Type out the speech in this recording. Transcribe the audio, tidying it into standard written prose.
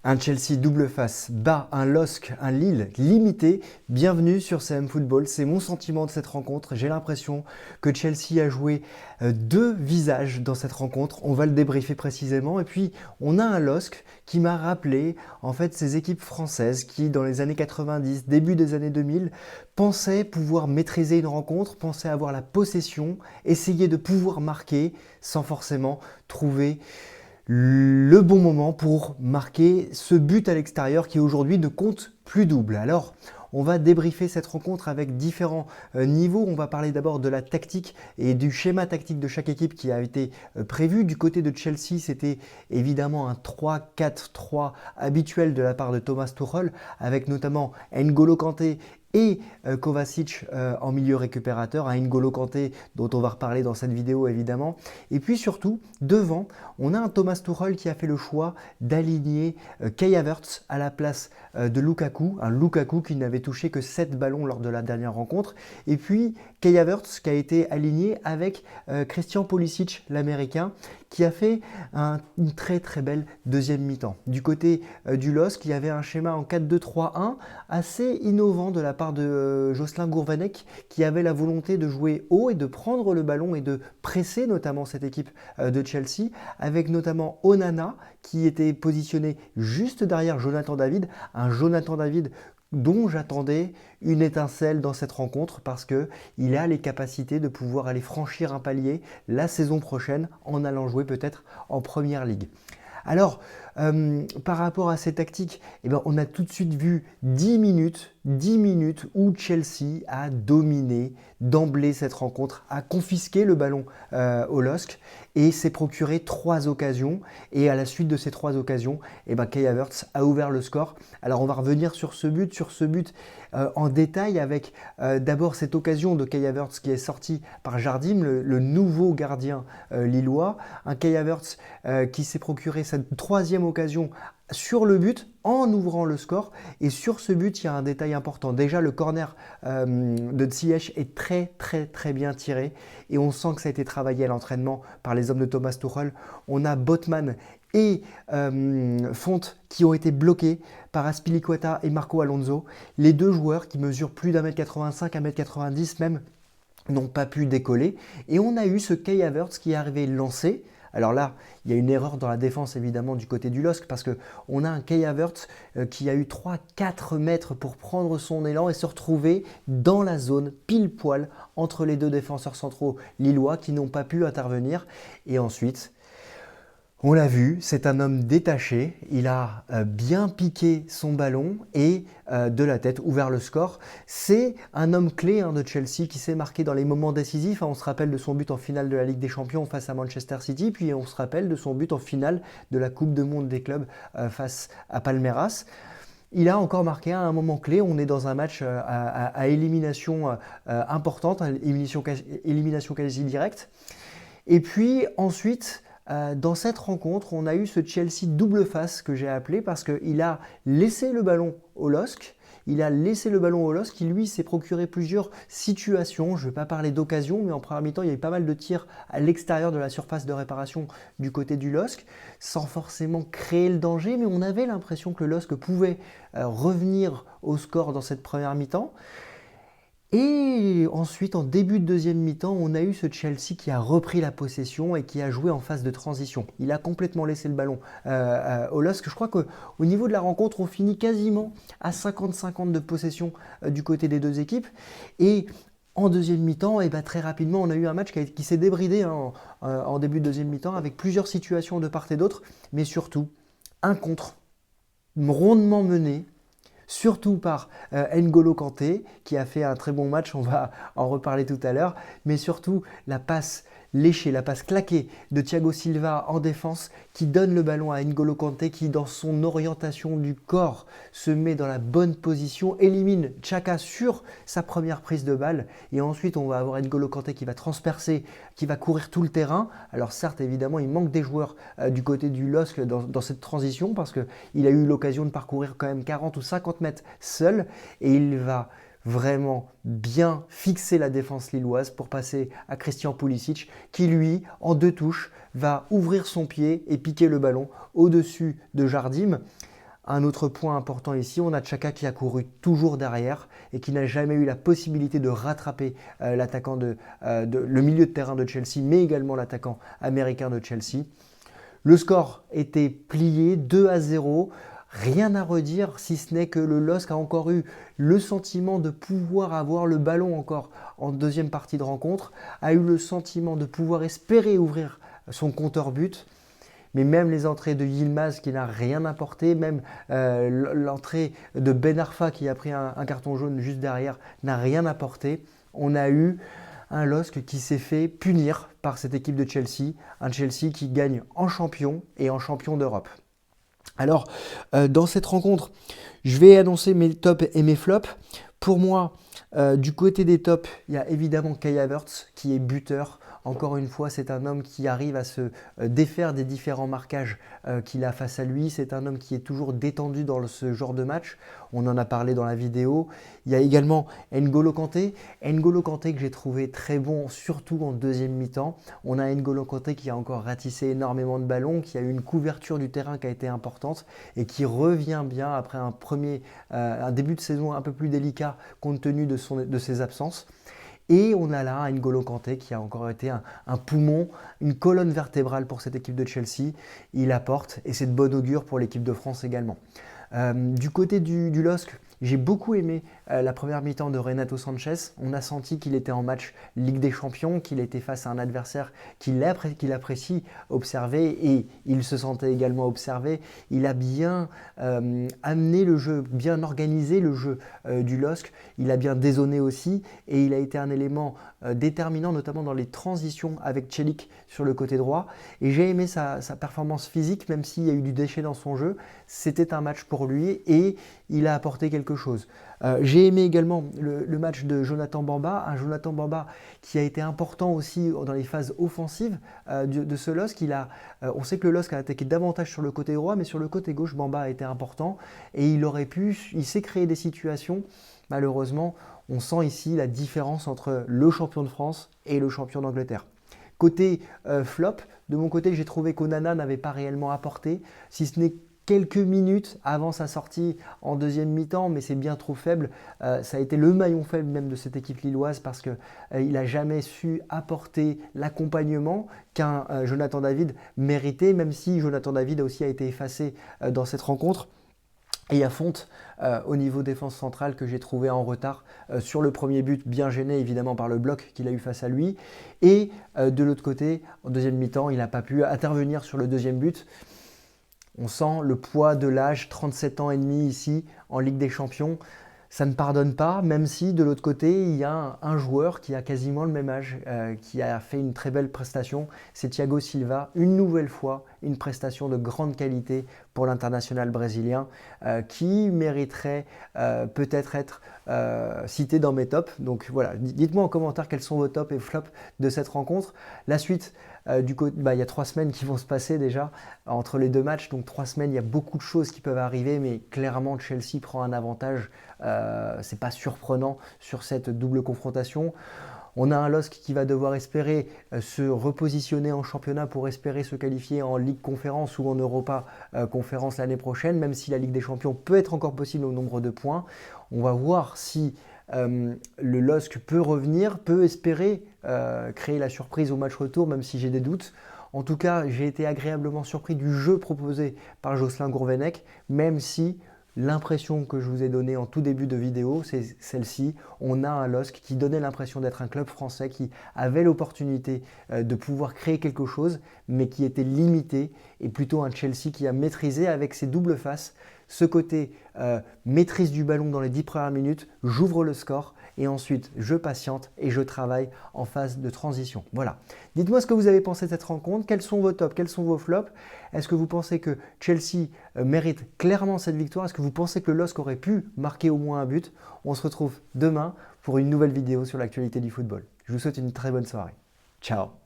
Un Chelsea double face bat un LOSC, un Lille limité. Bienvenue sur CM Football. C'est mon sentiment de cette rencontre. J'ai l'impression que Chelsea a joué deux visages dans cette rencontre. On va le débriefer précisément. Et puis, on a un LOSC qui m'a rappelé en fait ces équipes françaises qui, dans les années 90, début des années 2000, pensaient pouvoir maîtriser une rencontre, pensaient avoir la possession, essayer de pouvoir marquer sans forcément trouver le bon moment pour marquer ce but à l'extérieur qui aujourd'hui ne compte plus double. Alors, on va débriefer cette rencontre avec différents niveaux. On va parler d'abord de la tactique et du schéma tactique de chaque équipe qui a été prévu. Du côté de Chelsea, c'était évidemment un 3-4-3 habituel de la part de Thomas Tuchel, avec notamment N'Golo Kanté et Kovacic en milieu récupérateur, un N'Golo Kanté dont on va reparler dans cette vidéo évidemment. Et puis surtout, devant, on a un Thomas Tuchel qui a fait le choix d'aligner Kai Havertz à la place de Lukaku, un Lukaku qui n'avait touché que 7 ballons lors de la dernière rencontre. Et puis Kai Havertz qui a été aligné avec Christian Pulisic, l'américain, qui a fait une très très belle deuxième mi-temps. Du côté du LOSC, il y avait un schéma en 4-2-3-1 assez innovant de la part de Jocelyn Gourvenec qui avait la volonté de jouer haut et de prendre le ballon et de presser notamment cette équipe de Chelsea, avec notamment Onana qui était positionné juste derrière Jonathan David, un Jonathan David dont j'attendais une étincelle dans cette rencontre parce qu'il a les capacités de pouvoir aller franchir un palier la saison prochaine en allant jouer peut-être en Première Ligue. Alors, par rapport à ces tactiques, on a tout de suite vu 10 minutes où Chelsea a dominé d'emblée cette rencontre, a confisqué le ballon au LOSC et s'est procuré 3 occasions. Et à la suite de ces 3 occasions, Kai Havertz a ouvert le score. Alors on va revenir sur ce but en détail avec d'abord cette occasion de Kai Havertz qui est sorti par Jardim, le nouveau gardien lillois. Un Kai Havertz qui s'est procuré sa 3e occasion sur le but en ouvrant le score. Et sur ce but, il y a un détail important. Déjà, le corner de Ziyech est très très très bien tiré et on sent que ça a été travaillé à l'entraînement par les hommes de Thomas Tuchel. On a Botman et Font qui ont été bloqués par Azpilicueta et Marco Alonso. Les deux joueurs qui mesurent plus d'1m85, 1m90 même, n'ont pas pu décoller. Et on a eu ce Kai Havertz qui est arrivé lancé. Alors là, il y a une erreur dans la défense évidemment du côté du LOSC parce qu'on a un Kai Havertz qui a eu 3-4 mètres pour prendre son élan et se retrouver dans la zone pile poil entre les deux défenseurs centraux lillois qui n'ont pas pu intervenir. Et ensuite, on l'a vu, c'est un homme détaché, il a bien piqué son ballon et de la tête ouvert le score. C'est un homme clé de Chelsea qui s'est marqué dans les moments décisifs. On se rappelle de son but en finale de la Ligue des Champions face à Manchester City, puis on se rappelle de son but en finale de la Coupe du Monde des clubs face à Palmeiras. Il a encore marqué à un moment clé, on est dans un match à élimination importante, élimination quasi directe. Et puis ensuite, dans cette rencontre, on a eu ce Chelsea double face que j'ai appelé parce qu'il a laissé le ballon au LOSC. Qui lui s'est procuré plusieurs situations. Je ne vais pas parler d'occasion, mais en première mi-temps, il y a eu pas mal de tirs à l'extérieur de la surface de réparation du côté du LOSC, sans forcément créer le danger, mais on avait l'impression que le LOSC pouvait revenir au score dans cette première mi-temps. Et ensuite, en début de deuxième mi-temps, on a eu ce Chelsea qui a repris la possession et qui a joué en phase de transition. Il a complètement laissé le ballon au LOSC. Je crois qu'au niveau de la rencontre, on finit quasiment à 50-50 de possession du côté des deux équipes. Et en deuxième mi-temps, très rapidement, on a eu un match qui s'est débridé en début de deuxième mi-temps avec plusieurs situations de part et d'autre, mais surtout un contre rondement mené, surtout par N'Golo Kanté qui a fait un très bon match, on va en reparler tout à l'heure, mais surtout la passe léchée, la passe claquée de Thiago Silva en défense qui donne le ballon à N'Golo Kanté qui dans son orientation du corps se met dans la bonne position, élimine Xhaka sur sa première prise de balle et ensuite on va avoir N'Golo Kanté qui va transpercer, qui va courir tout le terrain. Alors certes évidemment il manque des joueurs du côté du LOSC dans cette transition parce qu'il a eu l'occasion de parcourir quand même 40 ou 50 mètres seul et il va vraiment bien fixer la défense lilloise pour passer à Christian Pulisic qui lui, en 2 touches, va ouvrir son pied et piquer le ballon au-dessus de Jardim. Un autre point important ici, on a Xhaka qui a couru toujours derrière et qui n'a jamais eu la possibilité de rattraper l'attaquant le milieu de terrain de Chelsea, mais également l'attaquant américain de Chelsea. Le score était plié 2-0. Rien à redire si ce n'est que le LOSC a encore eu le sentiment de pouvoir avoir le ballon encore en deuxième partie de rencontre, a eu le sentiment de pouvoir espérer ouvrir son compteur but. Mais même les entrées de Yilmaz qui n'a rien apporté, même l'entrée de Ben Arfa qui a pris un carton jaune juste derrière n'a rien apporté. On a eu un LOSC qui s'est fait punir par cette équipe de Chelsea, un Chelsea qui gagne en champion et en champion d'Europe. Alors, dans cette rencontre, je vais annoncer mes tops et mes flops. Pour moi, du côté des tops, il y a évidemment Kai Havertz qui est buteur. Encore une fois, c'est un homme qui arrive à se défaire des différents marquages qu'il a face à lui. C'est un homme qui est toujours détendu dans ce genre de match. On en a parlé dans la vidéo. Il y a également N'Golo Kanté. N'Golo Kanté que j'ai trouvé très bon, surtout en deuxième mi-temps. On a N'Golo Kanté qui a encore ratissé énormément de ballons, qui a eu une couverture du terrain qui a été importante et qui revient bien après un début de saison un peu plus délicat compte tenu de ses absences. Et on a là N'Golo Kanté qui a encore été un poumon, une colonne vertébrale pour cette équipe de Chelsea. Il apporte et c'est de bon augure pour l'équipe de France également. Du côté du LOSC, j'ai beaucoup aimé la première mi-temps de Renato Sanchez. On a senti qu'il était en match Ligue des Champions, qu'il était face à un adversaire qu'il apprécie observer et il se sentait également observé. Il a bien amené le jeu, bien organisé le jeu du LOSC. Il a bien dézonné aussi et il a été un élément déterminant, notamment dans les transitions avec Celik sur le côté droit. Et j'ai aimé sa performance physique, même s'il y a eu du déchet dans son jeu. C'était un match pour lui et il a apporté quelque chose. J'ai aimé également le match de Jonathan Bamba, un Jonathan Bamba qui a été important aussi dans les phases offensives de ce LOSC. On sait que le LOSC a attaqué davantage sur le côté droit, mais sur le côté gauche, Bamba a été important et il s'est créé des situations. Malheureusement, on sent ici la différence entre le champion de France et le champion d'Angleterre. Côté flop, de mon côté, j'ai trouvé qu'Onana n'avait pas réellement apporté, si ce n'est quelques minutes avant sa sortie en deuxième mi-temps, mais c'est bien trop faible. Ça a été le maillon faible même de cette équipe lilloise parce qu'il n'a jamais su apporter l'accompagnement qu'un Jonathan David méritait, même si Jonathan David aussi a été effacé dans cette rencontre. Et il y a Fonte au niveau défense centrale que j'ai trouvé en retard sur le premier but, bien gêné évidemment par le bloc qu'il a eu face à lui. Et de l'autre côté, en deuxième mi-temps, il n'a pas pu intervenir sur le deuxième but. On sent le poids de l'âge, 37 ans et demi ici en Ligue des Champions. Ça ne pardonne pas, même si de l'autre côté, il y a un joueur qui a quasiment le même âge, qui a fait une très belle prestation. C'est Thiago Silva, une nouvelle fois, une prestation de grande qualité pour l'international brésilien, qui mériterait peut-être être cité dans mes tops. Donc voilà, dites-moi en commentaire quels sont vos tops et flops de cette rencontre. La suite, il y a 3 semaines qui vont se passer déjà entre les deux matchs. Donc 3 semaines, il y a beaucoup de choses qui peuvent arriver, mais clairement Chelsea prend un avantage. C'est pas surprenant sur cette double confrontation. On a un LOSC qui va devoir espérer se repositionner en championnat pour espérer se qualifier en Ligue Conférence ou en Europa Conférence l'année prochaine, même si la Ligue des Champions peut être encore possible au nombre de points. On va voir si le LOSC peut revenir, peut espérer créer la surprise au match retour, même si j'ai des doutes. En tout cas, j'ai été agréablement surpris du jeu proposé par Jocelyn Gourvenec, même si l'impression que je vous ai donnée en tout début de vidéo, c'est celle-ci. On a un LOSC qui donnait l'impression d'être un club français qui avait l'opportunité de pouvoir créer quelque chose, mais qui était limité, et plutôt un Chelsea qui a maîtrisé avec ses doubles faces ce côté maîtrise du ballon dans les 10 premières minutes, j'ouvre le score et ensuite je patiente et je travaille en phase de transition. Voilà. Dites-moi ce que vous avez pensé de cette rencontre, quels sont vos tops, quels sont vos flops. Est-ce que vous pensez que Chelsea mérite clairement cette victoire? Est-ce que vous pensez que le LOSC aurait pu marquer au moins un but? On se retrouve demain pour une nouvelle vidéo sur l'actualité du football. Je vous souhaite une très bonne soirée. Ciao.